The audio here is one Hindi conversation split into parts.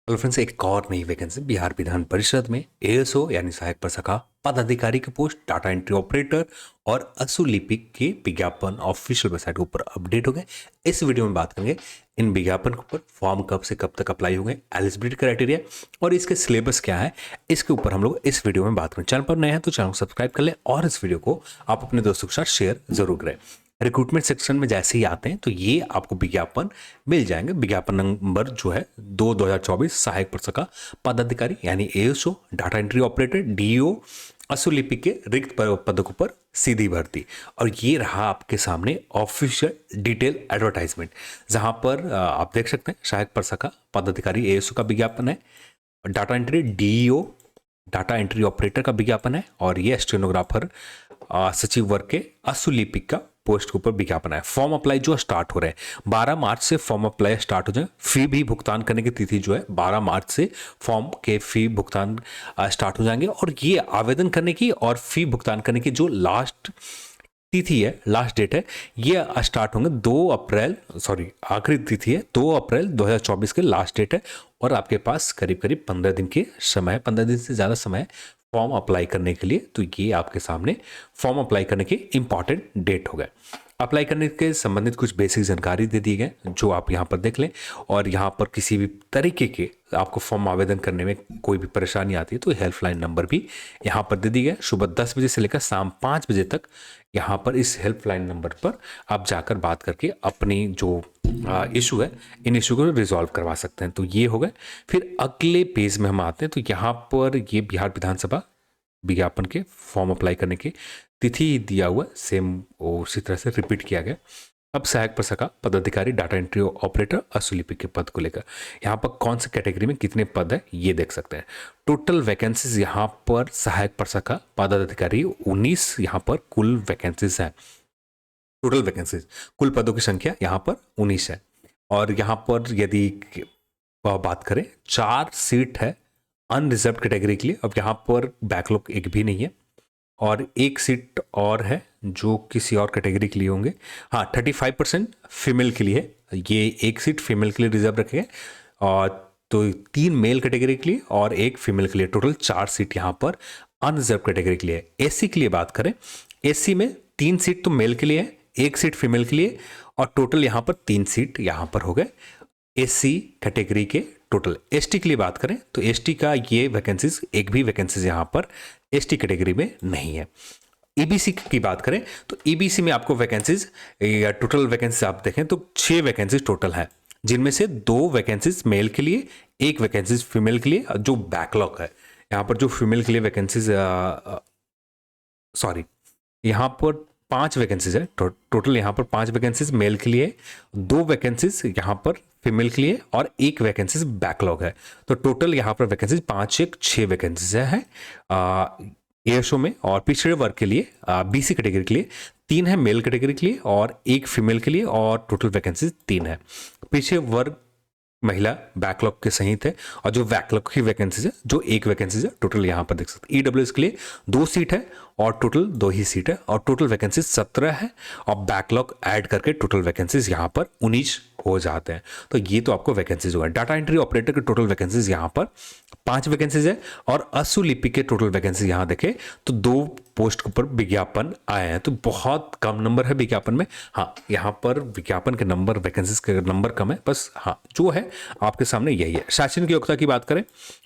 हेलो फ्रेंड्स, एक और नई वैकेंसी बिहार विधान परिषद में एएसओ यानी सहायक प्रशाखा पदाधिकारी की पोस्ट, डाटा एंट्री ऑपरेटर और असुलिपिक के विज्ञापन ऑफिशियल वेबसाइट के ऊपर अपडेट हो गए। इस वीडियो में बात करेंगे इन विज्ञापन के ऊपर, फॉर्म कब से कब तक अप्लाई होंगे, एलिजिबिलिटी क्राइटेरिया और इसके सिलेबस क्या है, इसके ऊपर हम लोग इस वीडियो में बात करें। चैनल पर नए हैं तो चैनल को सब्सक्राइब कर लें और इस वीडियो को आप अपने दोस्तों के साथ शेयर जरूर करें। रिक्रूटमेंट सेक्शन में जैसे ही आते हैं तो ये आपको विज्ञापन मिल जाएंगे। विज्ञापन नंबर जो है 2024 सहायक प्रशाखा पदाधिकारी यानी ASO, data entry operator, DO, असुलिपिक के रिक्त पदों पर सीधी भर्ती। और ये रहा आपके सामने ऑफिशियल डिटेल एडवर्टाइजमेंट, जहां पर आप देख सकते हैं सहायक प्रशाखा पदाधिकारी एएसओ का विज्ञापन है, data entry DO data entry operator का विज्ञापन है और ये स्टेनोग्राफर सचिव वर्ग के असुलिपिक का पोस्ट के ऊपर विज्ञापन है। फॉर्म अप्लाई जो स्टार्ट हो रहे हैं 12 मार्च से फॉर्म अप्लाई स्टार्ट हो जाए। फी भी भुगतान करने की तिथि जो है 12 मार्च से फॉर्म के फी भुगतान स्टार्ट हो जाएंगे। और ये आवेदन करने की और फी भुगतान करने की जो लास्ट तिथि है, लास्ट डेट है, ये स्टार्ट होंगे 2 अप्रैल, सॉरी आखिरी तिथि है 2 अप्रैल 2024 के लास्ट डेट है। और आपके पास करीब करीब 15 दिन के समय, 15 दिन से ज़्यादा समय फॉर्म अप्लाई करने के लिए। तो ये आपके सामने फॉर्म अप्लाई करने के इंपॉर्टेंट डेट हो गए। अप्लाई करने के संबंधित कुछ बेसिक जानकारी दे दी गए जो आप यहाँ पर देख लें। और यहाँ पर किसी भी तरीके के आपको फॉर्म आवेदन करने में कोई भी परेशानी आती है तो हेल्पलाइन नंबर भी यहाँ पर दे दी गए। सुबह 10 बजे से लेकर शाम 5 बजे तक यहाँ पर इस हेल्पलाइन नंबर पर आप जाकर बात करके अपनी जो इशू है, इन इशू को रिजॉल्व करवा सकते हैं। तो ये हो गए। फिर अगले पेज में हम आते हैं तो यहाँ पर ये बिहार विधानसभा विज्ञापन के फॉर्म अप्लाई करने की तिथि दिया हुआ, सेम उसी तरह से रिपीट किया गया। अब सहायक प्रशाखा पदाधिकारी डाटा एंट्री ऑपरेटर असुलिपिक के पद को लेकर यहाँ पर कौन से कैटेगरी में कितने पद है ये देख सकते हैं। टोटल वैकेंसीज यहाँ पर सहायक प्रशाखा पदाधिकारी 19 यहाँ पर कुल वैकेंसीज है। टोटल वैकेंसीज, कुल पदों की संख्या यहाँ पर 19 है। और यहाँ पर यदि बात करें 4 सीट है अनरिजर्व कैटेगरी के लिए। अब यहाँ पर बैकलॉग एक भी नहीं है। और 1 सीट और है जो किसी और कैटेगरी के लिए होंगे। हाँ, 35% फीमेल के लिए है। ये 1 सीट फीमेल के लिए रिजर्व रखे हैं और तो 3 मेल कैटेगरी के लिए और 1 फीमेल के लिए, टोटल 4 सीट यहाँ पर अनरिजर्व कैटेगरी के लिए है। एससी के लिए बात करें, एससी में 3 सीट तो मेल के लिए है, 1 सीट फीमेल के लिए और टोटल यहाँ पर 3 सीट यहाँ पर हो गए एससी कैटेगरी के टोटल। एसटी के लिए बात करें तो एसटी का ये वैकेंसीज, एक भी वैकेंसीज यहाँ पर एसटी कैटेगरी में नहीं है। ईबीसी की बात करें तो ईबीसी में आपको वैकेंसीज, टोटल वैकेंसीज आप देखें तो 6 वैकेंसीज टोटल है, जिनमें से 2 वैकेंसीज मेल के लिए, 1 वैकेंसीज फीमेल के लिए। जो बैकलॉग है यहाँ पर, जो फीमेल के लिए वैकेंसीज, सॉरी यहाँ पर 5 वैकेंसीज है टोटल। यहाँ पर 5 वैकेंसीज मेल के लिए, 2 वैकेंसीज यहाँ पर फीमेल के लिए और 1 वैकेंसीज बैकलॉग है। तो टोटल यहाँ पर वैकेंसीज 5 1 6 वैकेंसीज है एएसओ में। और पिछड़े वर्ग के लिए बीसी कैटेगरी के लिए 3 है मेल कैटेगरी के लिए और 1 फीमेल के लिए और टोटल वैकेंसीज 3 है। पिछड़े वर्ग महिला बैकलॉग के सहित है। और जो बैकलॉग की वैकेंसीज है, जो 1 वैकेंसीज है टोटल यहाँ पर देख सकते हैं। ईडब्ल्यूएस के लिए 2 सीट है और टोटल 2 ही सीट है और टोटल वैकेंसीज 17 है और बैकलॉग ऐड करके टोटल वैकेंसीज यहाँ पर 19 हो जाते हैं। तो ये तो आपको वैकेंसीज हुआ है। डाटा एंट्री ऑपरेटर के टोटल वैकेंसीज यहाँ पर 5 वैकेंसीज है और असुलिपिक के टोटल वैकेंसीज यहाँ देखें तो 2 पोस्ट के ऊपर विज्ञापन आए हैं। तो बहुत कम नंबर है विज्ञापन में। हाँ, यहाँ पर विज्ञापन के नंबर, वैकेंसीज के नंबर कम है, बस हाँ जो है आपके सामने यही है। शैक्षणिक योग्यता की बात करें,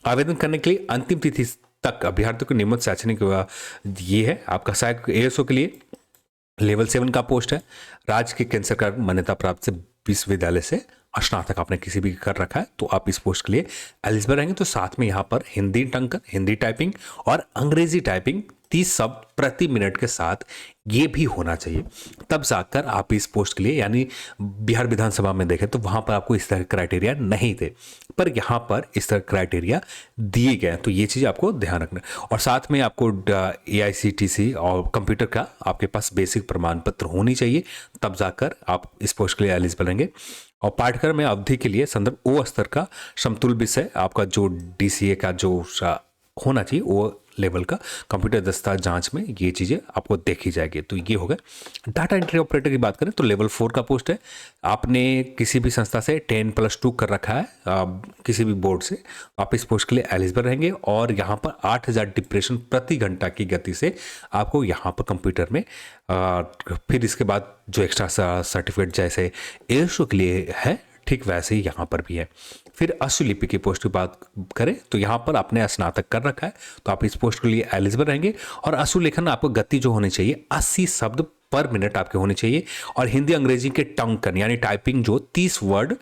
आवेदन करने के लिए अंतिम तिथि तक अभ्यर्थियों को नियमित शैक्षणिक ये है आपका सहायक एएसओ के लिए लेवल 7 का पोस्ट है। राज्य के केंद्र सरकार मान्यता प्राप्त से विश्वविद्यालय से स्नातक आपने किसी भी कर रखा है तो आप इस पोस्ट के लिए एलिजिबल रहेंगे। तो साथ में यहाँ पर हिंदी टंकन, हिंदी टाइपिंग और अंग्रेजी टाइपिंग 30 शब्द प्रति मिनट के साथ ये भी होना चाहिए, तब जाकर आप इस पोस्ट के लिए, यानी बिहार विधानसभा में देखें तो वहाँ पर आपको इस तरह क्राइटेरिया नहीं थे, पर यहाँ पर इस तरह क्राइटेरिया दिए गए हैं। तो ये चीज़ आपको ध्यान रखना। और साथ में आपको AICTC और कंप्यूटर का आपके पास बेसिक प्रमाण पत्र होनी चाहिए, तब जाकर आप इस पोस्ट के लिए एलिजिबल रहेंगे। और पाठ्यक्रम में अवधि के लिए संदर्भ ओ स्तर का समतुल्य विषय आपका जो DCA का जो होना चाहिए वो लेवल का कंप्यूटर दस्तावेज जांच में ये चीज़ें आपको देखी जाएगी। तो ये हो गया। डाटा एंट्री ऑपरेटर की बात करें तो लेवल 4 का पोस्ट है। आपने किसी भी संस्था से 10+2 कर रखा है, किसी भी बोर्ड से, आप इस पोस्ट के लिए एलिजिबल रहेंगे और यहाँ पर 8000 डिप्रेशन प्रति घंटा की गति से आपको यहाँ पर कंप्यूटर में फिर इसके बाद जो एक्स्ट्रा सर्टिफिकेट जैसे एयरशो के लिए है, ठीक वैसे ही यहाँ पर भी है। फिर अश्वलिपि की पोस्ट की बात करें तो यहाँ पर आपने स्नातक कर रखा है तो आप इस पोस्ट के लिए एलिजिबल रहेंगे। और अश्वलेखन आपको गति जो होनी चाहिए 80 शब्द पर मिनट आपके होने चाहिए। और हिंदी अंग्रेजी के टंकन यानी टाइपिंग जो 30 वर्ड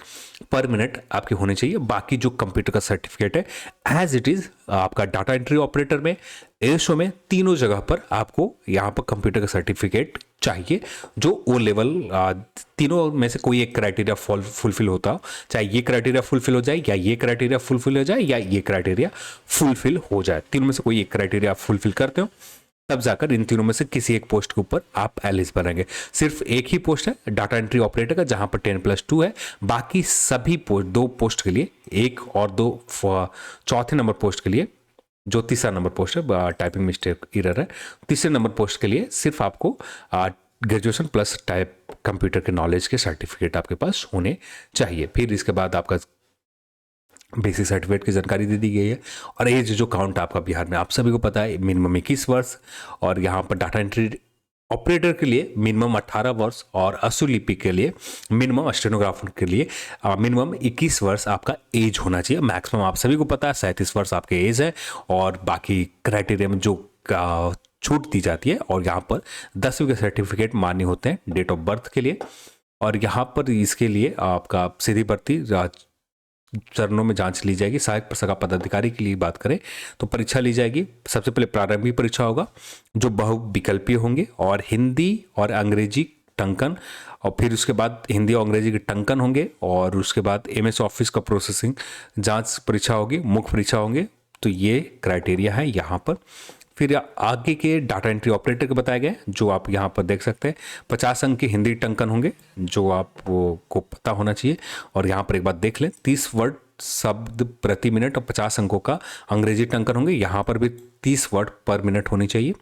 पर मिनट आपके होने चाहिए। बाकी जो कंप्यूटर का सर्टिफिकेट है एज इट इज आपका डाटा एंट्री ऑपरेटर में, एयरशो में, तीनों जगह पर आपको यहाँ पर कंप्यूटर का सर्टिफिकेट चाहिए जो ओ लेवल तीनों में से कोई एक क्राइटेरिया फुलफिल होता हो। चाहे ये क्राइटेरिया फुलफिल हो जाए या ये क्राइटेरिया फुलफिल हो जाए या ये क्राइटेरिया फुलफिल हो जाए, तीनों में से कोई एक क्राइटेरिया आप फुलफिल करते हो तब जाकर इन तीनों में से किसी एक पोस्ट के ऊपर आप एलिजिबल रहेंगे। सिर्फ एक ही पोस्ट है डाटा एंट्री ऑपरेटर का जहां पर 10+2 है। बाकी सभी पोस्ट, 2 पोस्ट के लिए, 1 और 2 चौथे नंबर पोस्ट के लिए, जो तीसरा नंबर पोस्ट है टाइपिंग मिस्टेक एरर है, तीसरे नंबर पोस्ट के लिए सिर्फ आपको ग्रेजुएशन प्लस टाइप कंप्यूटर के नॉलेज के सर्टिफिकेट आपके पास होने चाहिए। फिर इसके बाद आपका बेसिक सर्टिफिकेट की जानकारी दे दी गई है। और एज जो काउंट आपका बिहार में आप सभी को पता है मिनिमम 21 वर्ष, और यहाँ पर डाटा एंट्री ऑपरेटर के लिए मिनिमम 18 वर्ष और अश्वलिपि के लिए मिनिमम, स्टेनोग्राफर के लिए मिनिमम 21 वर्ष आपका एज होना चाहिए। मैक्सिमम आप सभी को पता है 37 वर्ष आपके एज है। और बाकी क्राइटेरिया में जो छूट दी जाती है, और यहाँ पर 10वीं के सर्टिफिकेट मान्य होते हैं डेट ऑफ बर्थ के लिए। और यहाँ पर इसके लिए आपका सीधी भर्ती चरणों में जांच ली जाएगी। सहायक प्रशाखा पदाधिकारी के लिए बात करें तो परीक्षा ली जाएगी। सबसे पहले प्रारंभिक परीक्षा होगा जो बहुविकल्पीय होंगे, और हिंदी और अंग्रेजी टंकन, और फिर उसके बाद हिंदी और अंग्रेजी के टंकन होंगे, और उसके बाद MS ऑफिस का प्रोसेसिंग जांच परीक्षा होगी, मुख्य परीक्षा होंगे। तो ये क्राइटेरिया है यहाँ पर। फिर आगे के डाटा एंट्री ऑपरेटर के बताए गए जो आप यहाँ पर देख सकते हैं। 50 अंक के हिंदी टंकन होंगे जो आपको पता होना चाहिए। और यहाँ पर एक बात देख लें, 30 वर्ड शब्द प्रति मिनट और 50 अंकों का अंग्रेजी टंकन होंगे। यहाँ पर भी 30 वर्ड पर मिनट होनी चाहिए।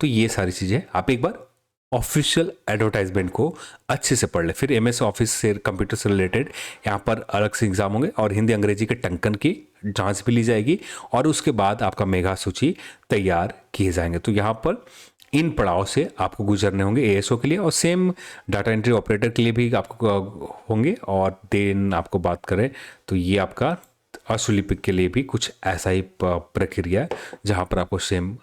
तो ये सारी चीज़ें आप एक बार ऑफिशियल एडवर्टाइजमेंट को अच्छे से पढ़ ले। फिर MS ऑफिस से कंप्यूटर से रिलेटेड यहाँ पर अलग से एग्जाम होंगे, और हिंदी अंग्रेजी के टंकन की जांच भी ली जाएगी, और उसके बाद आपका मेगा सूची तैयार किए जाएंगे। तो यहाँ पर इन पड़ाव से आपको गुजरने होंगे ASO के लिए, और सेम डाटा एंट्री ऑपरेटर के लिए भी आपको होंगे। और देन आपको बात करें तो ये आपका अश्वलिपि के लिए भी कुछ ऐसा ही प्रक्रिया है जहाँ पर आपको सेम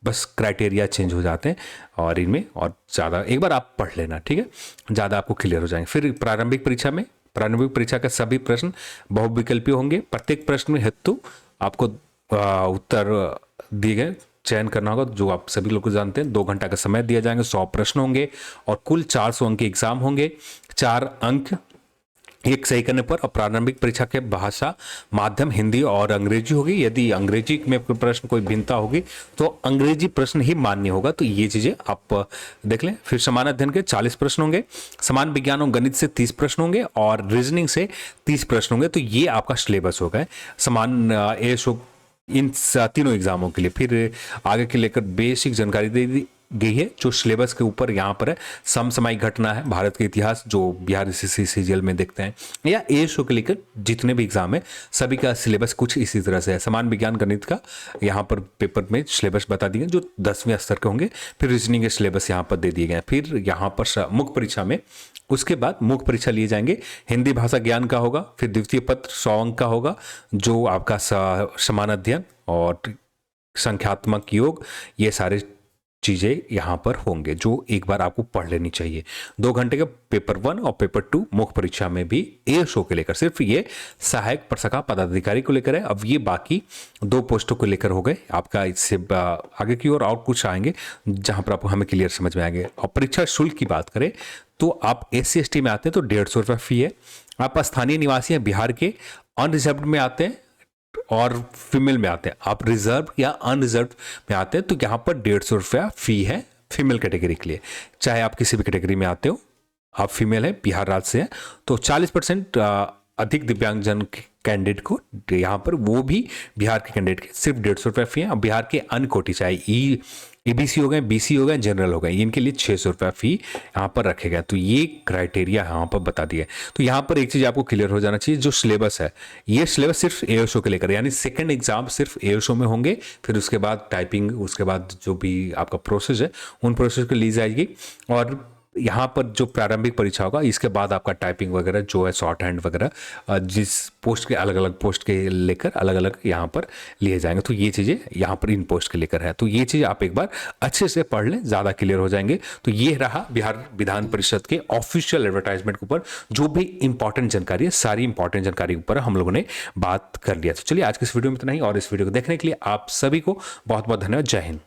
बस क्राइटेरिया चेंज हो जाते हैं और इनमें, और ज़्यादा एक बार आप पढ़ लेना, ठीक है, ज़्यादा आपको क्लियर हो जाएंगे। फिर प्रारंभिक परीक्षा के सभी प्रश्न बहुविकल्पीय होंगे। प्रत्येक प्रश्न में हेतु आपको उत्तर दिए गए चयन करना होगा, जो आप सभी लोग जानते हैं। 2 घंटा का समय दिया जाएंगे, 100 प्रश्न होंगे, और कुल 400 अंक के एग्जाम होंगे। 4 अंक एक सही करने पर। और प्रारंभिक परीक्षा के भाषा माध्यम हिंदी और अंग्रेजी होगी। यदि अंग्रेजी में प्रश्न कोई भिन्नता होगी तो अंग्रेजी प्रश्न ही मान्य होगा। तो ये चीजें आप देख लें। फिर समान अध्ययन के 40 प्रश्न होंगे, समान विज्ञान और गणित से 30 प्रश्न होंगे, और रीजनिंग से 30 प्रश्न होंगे। तो ये आपका सिलेबस होगा समान ASO इन तीनों एग्जामों के लिए। फिर आगे के लेकर बेसिक जानकारी दे दी गई है जो सिलेबस के ऊपर यहाँ पर है। समसामयिक घटना है, भारत के इतिहास जो बिहार SSC CGL में देखते हैं, या ASO के लेकर जितने भी एग्जाम है सभी का सिलेबस कुछ इसी तरह से है। समान विज्ञान गणित का यहाँ पर पेपर में सिलेबस बता दिए गए जो 10वें स्तर के होंगे। फिर रीजनिंग के सिलेबस यहाँ पर दे दिए गए। फिर यहाँ पर मुख्य परीक्षा में, उसके बाद मुख्य परीक्षा लिए जाएंगे। हिंदी भाषा ज्ञान का होगा, फिर द्वितीय पत्र 100 अंक का होगा जो आपका समान अध्ययन और संख्यात्मक योग, ये सारे चीज़ें यहाँ पर होंगे जो एक बार आपको पढ़ लेनी चाहिए। 2 घंटे का पेपर 1 और पेपर 2 मुख्य परीक्षा में भी ASO के लेकर, सिर्फ ये सहायक प्रशाखा पदाधिकारी को लेकर है। अब ये बाकी 2 पोस्टों को लेकर हो गए। आपका इससे आगे की और कुछ आएंगे जहाँ पर आपको हमें क्लियर समझ में आएंगे। और परीक्षा शुल्क की बात करें तो आप SC ST में आते हैं तो 150 रुपये फी है। आप स्थानीय निवासी हैं बिहार के, अनरिजर्व में आते हैं और फीमेल में आते हैं, आप रिजर्व या अनरिजर्व में आते हैं तो यहाँ पर 150 रुपया फी है फीमेल कैटेगरी के लिए। चाहे आप किसी भी कैटेगरी में आते हो, आप फीमेल है, बिहार राज्य से है, तो 40% अधिक दिव्यांगजन कैंडिडेट को यहाँ पर, वो भी बिहार के कैंडिडेट के सिर्फ 150 रुपये फी है। और बिहार के अन्य कोटि चाहे ईबीसी हो गए, बीसी हो गए, जनरल हो गए, इनके लिए 600 रुपये फी यहाँ पर रखे गए। तो ये क्राइटेरिया यहाँ पर बता दिए। तो यहाँ पर एक चीज़ आपको क्लियर हो जाना चाहिए, जो सिलेबस है ये सिलेबस सिर्फ एओसो के लेकर, यानी सेकंड एग्जाम सिर्फ एओसो में होंगे, फिर उसके बाद टाइपिंग, उसके बाद जो भी आपका प्रोसेस है उन प्रोसेस को ली जाएगी। और यहाँ पर जो प्रारंभिक परीक्षा होगा इसके बाद आपका टाइपिंग वगैरह जो है, शॉर्ट हैंड वगैरह, जिस पोस्ट के अलग अलग पोस्ट के लेकर अलग अलग यहाँ पर लिए जाएंगे। तो ये चीज़ें यहाँ पर इन पोस्ट के लेकर है। तो ये चीज़ आप एक बार अच्छे से पढ़ लें, ज़्यादा क्लियर हो जाएंगे। तो ये रहा बिहार विधान परिषद के ऑफिशियल एडवर्टाइजमेंट के ऊपर जो भी इंपॉर्टेंट जानकारी है, सारी इंपॉर्टेंट जानकारी के ऊपर हम लोगों ने बात कर लिया। तो चलिए आज के इस वीडियो में इतना ही, और इस वीडियो को देखने के लिए आप सभी को बहुत बहुत धन्यवाद। जय हिंद।